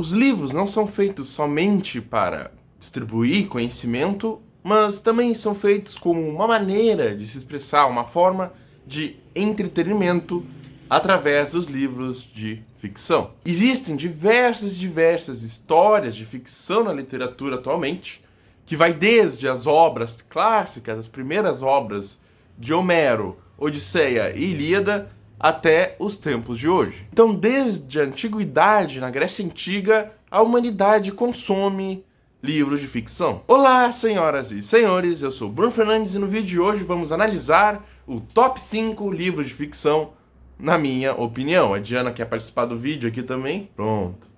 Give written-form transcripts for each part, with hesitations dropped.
Os livros não são feitos somente para distribuir conhecimento, mas também são feitos como uma maneira de se expressar, uma forma de entretenimento através dos livros de ficção. Existem diversas histórias de ficção na literatura atualmente, que vai desde as obras clássicas, as primeiras obras de Homero, Odisseia e Ilíada, até os tempos de hoje. Então, desde a antiguidade, na Grécia Antiga, a humanidade consome livros de ficção. Olá, senhoras e senhores, eu sou Bruno Fernandes e no vídeo de hoje vamos analisar o top 5 livros de ficção, na minha opinião. A Diana quer participar do vídeo aqui também?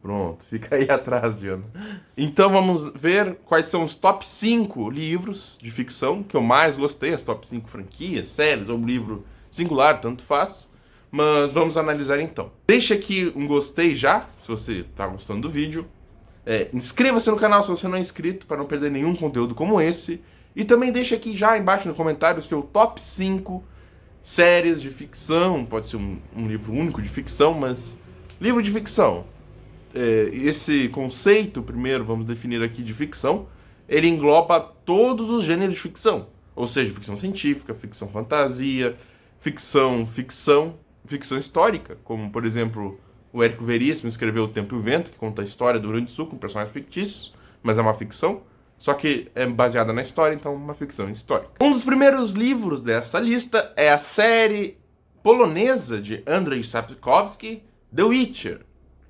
Pronto, fica aí atrás, Diana. Então vamos ver quais são os top 5 livros de ficção que eu mais gostei, as top 5 franquias, séries ou livro singular, tanto faz. Mas vamos analisar então. Deixa aqui um gostei já, se você está gostando do vídeo. Inscreva-se no canal se você não é inscrito, para não perder nenhum conteúdo como esse. E também deixa aqui já embaixo no comentário o seu top 5 séries de ficção. Pode ser um livro único de ficção, mas livro de ficção. Esse conceito, primeiro, vamos definir aqui de ficção, ele engloba todos os gêneros de ficção. Ou seja, ficção científica, ficção fantasia, ficção histórica, como, por exemplo, o Érico Veríssimo escreveu O Tempo e o Vento, que conta a história do Rio Grande do Sul com personagens fictícios, mas é uma ficção, só que é baseada na história, então é uma ficção histórica. Um dos primeiros livros dessa lista é a série polonesa de Andrzej Sapkowski, The Witcher,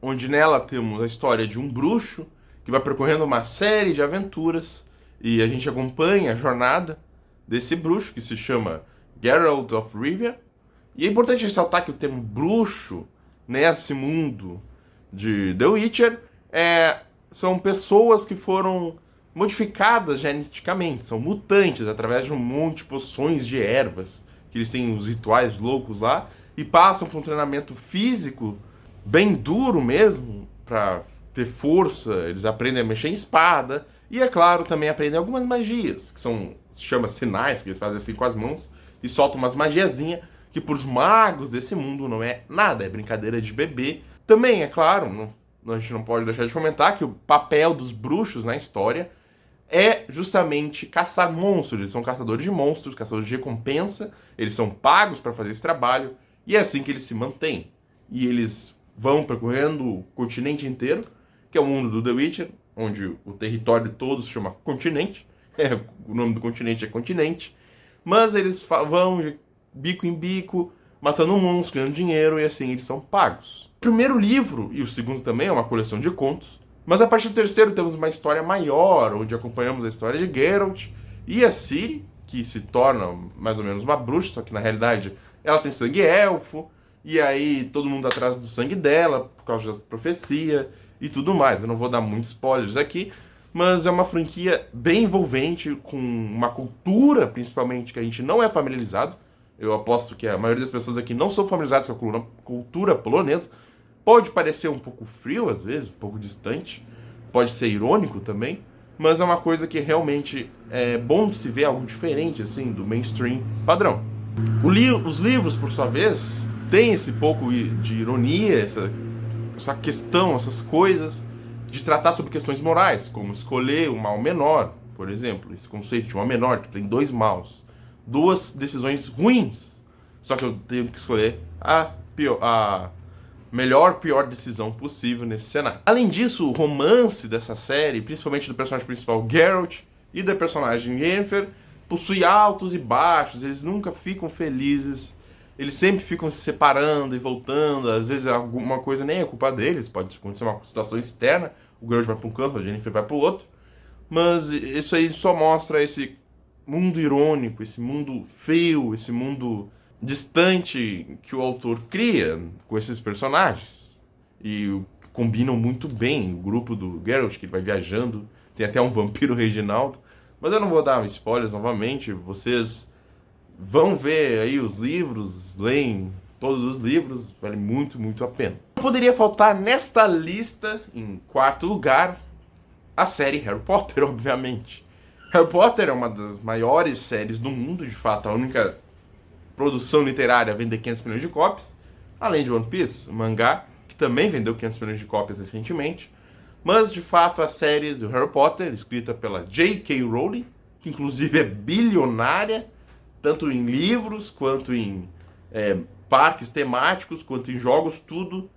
onde nela temos a história de um bruxo que vai percorrendo uma série de aventuras e a gente acompanha a jornada desse bruxo, que se chama Geralt of Rivia. E é importante ressaltar que o termo bruxo nesse mundo de The Witcher são pessoas que foram modificadas geneticamente, são mutantes através de um monte de poções de ervas, que eles têm os rituais loucos lá, e passam por um treinamento físico bem duro mesmo, para ter força. Eles aprendem a mexer em espada, e é claro, também aprendem algumas magias, que se chama sinais, que eles fazem assim com as mãos, e soltam umas magiazinhas, que para os magos desse mundo não é nada, é brincadeira de bebê. Também, é claro, a gente não pode deixar de comentar que o papel dos bruxos na história é justamente caçar monstros. Eles são caçadores de monstros, caçadores de recompensa, eles são pagos para fazer esse trabalho, e é assim que eles se mantêm. E eles vão percorrendo o continente inteiro, que é o mundo do The Witcher, onde o território todo se chama continente, o nome do continente é continente, mas eles vão de bico em bico, matando um monstro, ganhando dinheiro, e assim eles são pagos. O primeiro livro, e o segundo também, é uma coleção de contos, mas a partir do terceiro temos uma história maior, onde acompanhamos a história de Geralt e a Ciri, que se torna mais ou menos uma bruxa, só que na realidade ela tem sangue elfo, e aí todo mundo atrás do sangue dela, por causa da profecia e tudo mais. Eu não vou dar muitos spoilers aqui, mas é uma franquia bem envolvente, com uma cultura, principalmente, que a gente não é familiarizado. Eu aposto que a maioria das pessoas aqui não são familiarizadas com a cultura polonesa. Pode parecer um pouco frio, às vezes, um pouco distante. Pode ser irônico também. Mas é uma coisa que realmente é bom de se ver algo diferente, assim, do mainstream padrão. Os livros, por sua vez, têm esse pouco de ironia, essa questão, essas coisas, de tratar sobre questões morais, como escolher o mal menor, por exemplo. Esse conceito de mal menor, que tem dois maus. Duas decisões ruins, só que eu tenho que escolher a pior decisão possível nesse cenário. Além disso, o romance dessa série, principalmente do personagem principal Geralt e da personagem Yennefer, possui altos e baixos. Eles nunca ficam felizes, eles sempre ficam se separando e voltando. Às vezes alguma coisa nem é culpa deles, pode acontecer uma situação externa, o Geralt vai para um canto, a Yennefer vai para o outro, mas isso aí só mostra esse mundo irônico, esse mundo feio, esse mundo distante que o autor cria com esses personagens. E combinam muito bem o grupo do Geralt, que ele vai viajando, tem até um vampiro Reginaldo, mas eu não vou dar spoilers novamente, vocês vão ver aí os livros, leem todos os livros, vale muito a pena. Não poderia faltar nesta lista, em quarto lugar, a série Harry Potter, obviamente. Harry Potter é uma das maiores séries do mundo, de fato, a única produção literária a vender 500 milhões de cópias, além de One Piece, o mangá, que também vendeu 500 milhões de cópias recentemente. Mas, de fato, a série do Harry Potter, escrita pela J.K. Rowling, que inclusive é bilionária, tanto em livros, quanto em parques temáticos, quanto em jogos, tudo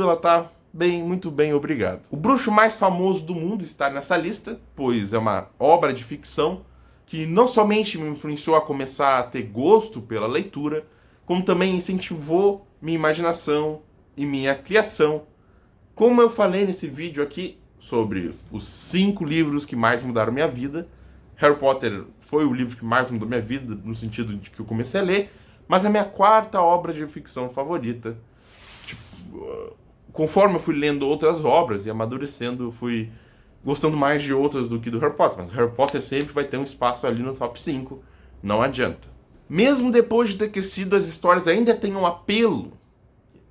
ela tá bem, muito bem, obrigado. O bruxo mais famoso do mundo está nessa lista, pois é uma obra de ficção que não somente me influenciou a começar a ter gosto pela leitura, como também incentivou minha imaginação e minha criação. Como eu falei nesse vídeo aqui sobre os 5 livros que mais mudaram minha vida, Harry Potter foi o livro que mais mudou minha vida, no sentido de que eu comecei a ler, mas é a minha 4ª obra de ficção favorita. Tipo, conforme eu fui lendo outras obras e amadurecendo, eu fui gostando mais de outras do que do Harry Potter. Mas Harry Potter sempre vai ter um espaço ali no top 5, não adianta. Mesmo depois de ter crescido, as histórias ainda têm um apelo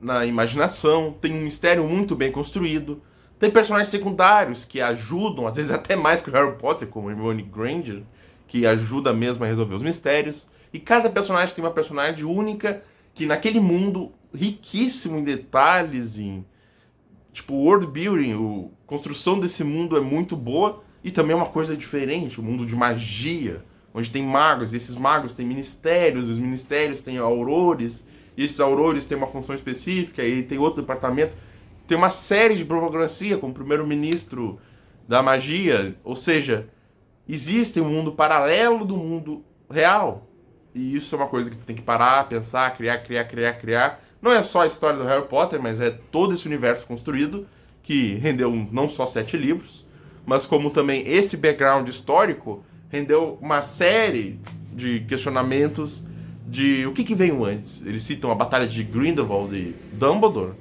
na imaginação, tem um mistério muito bem construído, tem personagens secundários que ajudam, às vezes até mais que o Harry Potter, como Hermione Granger, que ajuda mesmo a resolver os mistérios, e cada personagem tem uma personagem única, que naquele mundo riquíssimo em detalhes, em tipo, world building, a construção desse mundo é muito boa, e também é uma coisa diferente, o mundo de magia, onde tem magos, e esses magos têm ministérios, os ministérios têm aurores, e esses aurores têm uma função específica, e tem outro departamento. Tem uma série de burocracia, como o primeiro-ministro da magia, ou seja, existe um mundo paralelo do mundo real. E isso é uma coisa que tu tem que parar, pensar, criar. Não é só a história do Harry Potter, mas é todo esse universo construído, que rendeu não só 7 livros, mas como também esse background histórico rendeu uma série de questionamentos de o que veio antes. Eles citam a batalha de Grindelwald e Dumbledore.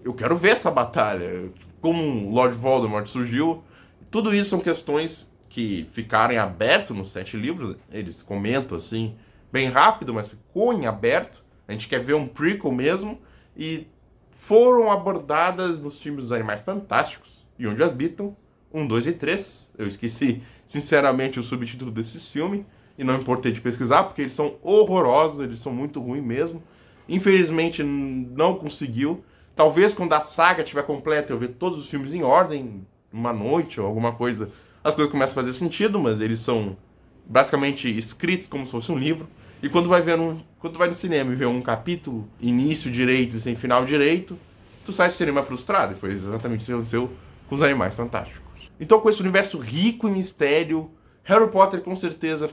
Eu quero ver essa batalha, como Lord Voldemort surgiu. Tudo isso são questões que ficaram em aberto nos 7 livros. Eles comentam assim, bem rápido, mas ficou em aberto. A gente quer ver um prequel mesmo. E foram abordadas nos filmes dos Animais Fantásticos e Onde Habitam, 1, 2 e 3. Eu esqueci, sinceramente, o subtítulo desse filme e não importei de pesquisar, porque eles são horrorosos, eles são muito ruins mesmo. Infelizmente, não conseguiu. Talvez quando a saga estiver completa, eu ver todos os filmes em ordem, uma noite ou alguma coisa, as coisas começam a fazer sentido, mas eles são basicamente escritos como se fosse um livro. E quando tu vai no cinema e vê um capítulo, início direito e sem final direito, tu sai do cinema frustrado. E foi exatamente isso que aconteceu com os Animais Fantásticos. Então, com esse universo rico em mistério, Harry Potter com certeza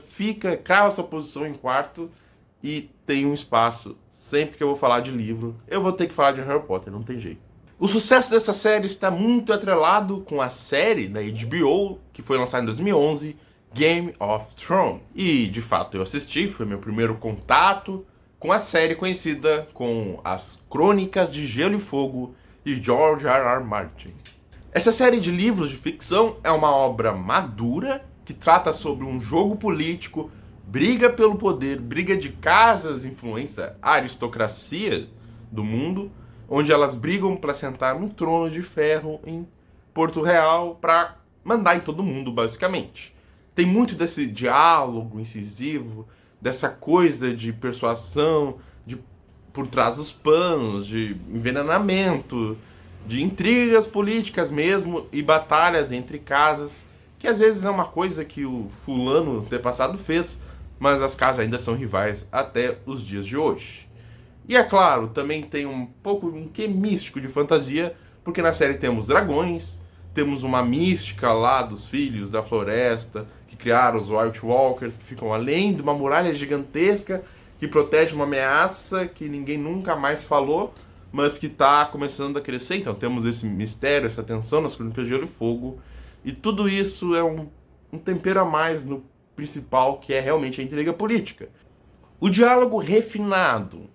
crava sua posição em 4º e tem um espaço. Sempre que eu vou falar de livro, eu vou ter que falar de Harry Potter, não tem jeito. O sucesso dessa série está muito atrelado com a série da HBO, que foi lançada em 2011, Game of Thrones. E, de fato, eu assisti, foi meu primeiro contato com a série conhecida com as Crônicas de Gelo e Fogo de George R. R. Martin. Essa série de livros de ficção é uma obra madura que trata sobre um jogo político, briga pelo poder, briga de casas influência a aristocracia do mundo, onde elas brigam para sentar no trono de ferro em Porto Real para mandar em todo mundo, basicamente. Tem muito desse diálogo incisivo, dessa coisa de persuasão, de por trás dos panos, de envenenamento, de intrigas políticas mesmo e batalhas entre casas, que às vezes é uma coisa que o fulano antepassado fez, mas as casas ainda são rivais até os dias de hoje. E é claro, também tem um pouco um quê místico de fantasia, porque na série temos dragões, temos uma mística lá dos filhos da floresta, que criaram os White Walkers, que ficam além de uma muralha gigantesca, que protege uma ameaça que ninguém nunca mais falou, mas que está começando a crescer. Então temos esse mistério, essa tensão nas Crônicas de Gelo e Fogo, e tudo isso é um tempero a mais no principal, que é realmente a intriga política. O diálogo refinado,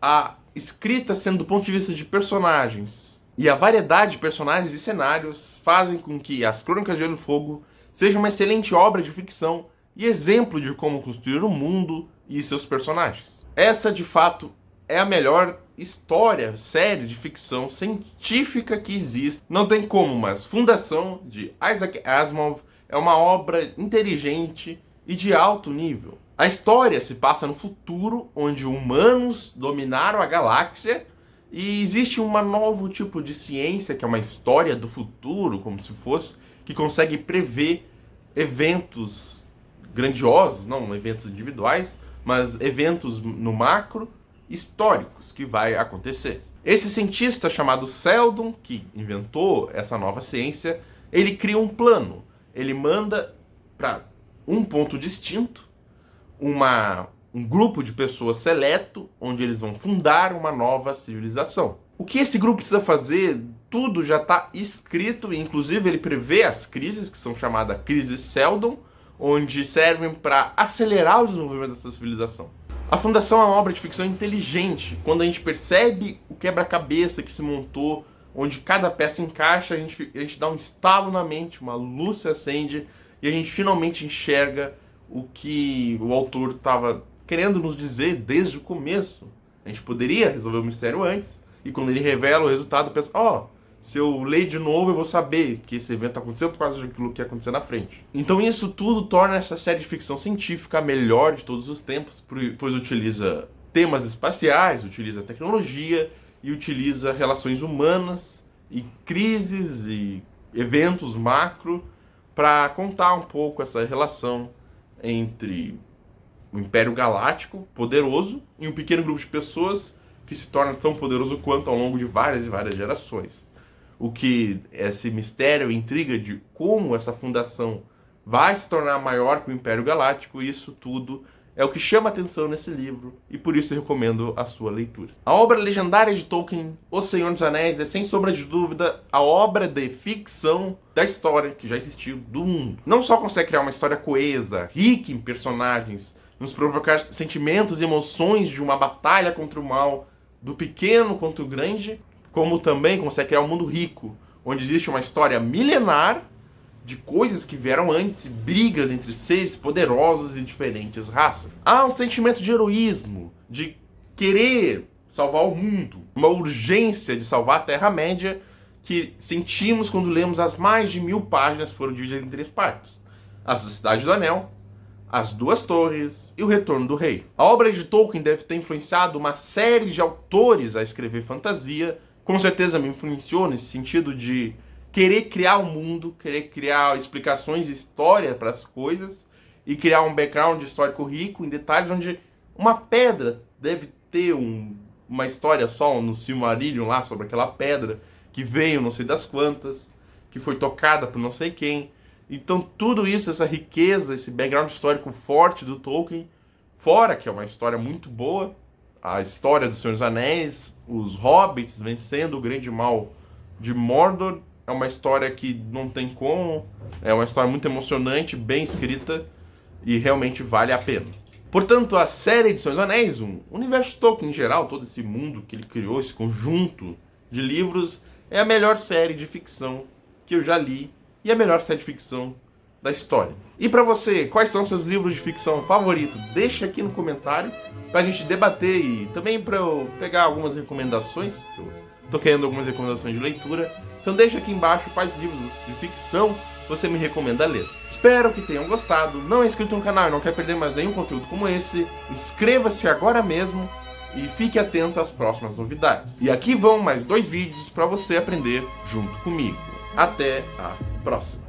a escrita sendo do ponto de vista de personagens e a variedade de personagens e cenários fazem com que as Crônicas de Gelo e Fogo seja uma excelente obra de ficção e exemplo de como construir o mundo e seus personagens. Essa, de fato, é a melhor história, série de ficção científica que existe. Não tem como, mas Fundação, de Isaac Asimov, é uma obra inteligente e de alto nível. A história se passa no futuro, onde humanos dominaram a galáxia E existe um novo tipo de ciência, que é uma história do futuro, como se fosse, que consegue prever eventos grandiosos, não eventos individuais, mas eventos no macro históricos que vai acontecer. Esse cientista chamado Sheldon, que inventou essa nova ciência, ele cria um plano. Ele manda para um ponto distinto um grupo de pessoas seleto, onde eles vão fundar uma nova civilização. O que esse grupo precisa fazer, tudo já está escrito, e inclusive ele prevê as crises, que são chamadas crises Sheldon, onde servem para acelerar o desenvolvimento dessa civilização. A Fundação é uma obra de ficção inteligente. Quando a gente percebe o quebra-cabeça que se montou, onde cada peça encaixa, a gente dá um estalo na mente, uma luz se acende, e a gente finalmente enxerga o que o autor estava querendo nos dizer desde o começo. A gente poderia resolver o mistério antes, e quando ele revela o resultado, pensa, se eu ler de novo, eu vou saber que esse evento aconteceu por causa daquilo que ia acontecer na frente. Então isso tudo torna essa série de ficção científica a melhor de todos os tempos, pois utiliza temas espaciais, utiliza tecnologia e utiliza relações humanas e crises e eventos macro para contar um pouco essa relação entre o Império Galáctico, poderoso, e um pequeno grupo de pessoas que se torna tão poderoso quanto ao longo de várias e várias gerações. O que esse mistério, intriga de como essa fundação vai se tornar maior que o Império Galáctico, isso tudo é o que chama atenção nesse livro, e por isso eu recomendo a sua leitura. A obra legendária de Tolkien, O Senhor dos Anéis, é sem sombra de dúvida a obra de ficção da história que já existiu do mundo. Não só consegue criar uma história coesa, rica em personagens, nos provocar sentimentos e emoções de uma batalha contra o mal, do pequeno contra o grande, como também consegue criar um mundo rico, onde existe uma história milenar de coisas que vieram antes, brigas entre seres poderosos e diferentes raças. Há um sentimento de heroísmo, de querer salvar o mundo, uma urgência de salvar a Terra-média que sentimos quando lemos as mais de 1000 páginas que foram divididas em 3 partes. A Sociedade do Anel, As Duas Torres e O Retorno do Rei. A obra de Tolkien deve ter influenciado uma série de autores a escrever fantasia. Com certeza me influenciou nesse sentido de querer criar um mundo, querer criar explicações e história para as coisas e criar um background histórico rico em detalhes onde uma pedra deve ter uma história só no Silmarillion lá sobre aquela pedra que veio não sei das quantas, que foi tocada por não sei quem. Então tudo isso, essa riqueza, esse background histórico forte do Tolkien, fora que é uma história muito boa, a história do Senhor dos Anéis, os hobbits vencendo o grande mal de Mordor, é uma história que não tem como, é uma história muito emocionante, bem escrita e realmente vale a pena. Portanto, a série de Senhor dos Anéis, o universo Tolkien em geral, todo esse mundo que ele criou, esse conjunto de livros, é a melhor série de ficção que eu já li e a melhor série de ficção da história. E para você, quais são seus livros de ficção favoritos? Deixa aqui no comentário pra gente debater e também para eu pegar algumas recomendações. Eu tô querendo algumas recomendações de leitura. Então deixa aqui embaixo quais livros de ficção você me recomenda ler. Espero que tenham gostado. Não é inscrito no canal e não quer perder mais nenhum conteúdo como esse, inscreva-se agora mesmo e fique atento às próximas novidades. E aqui vão mais 2 vídeos para você aprender junto comigo. Até a próxima!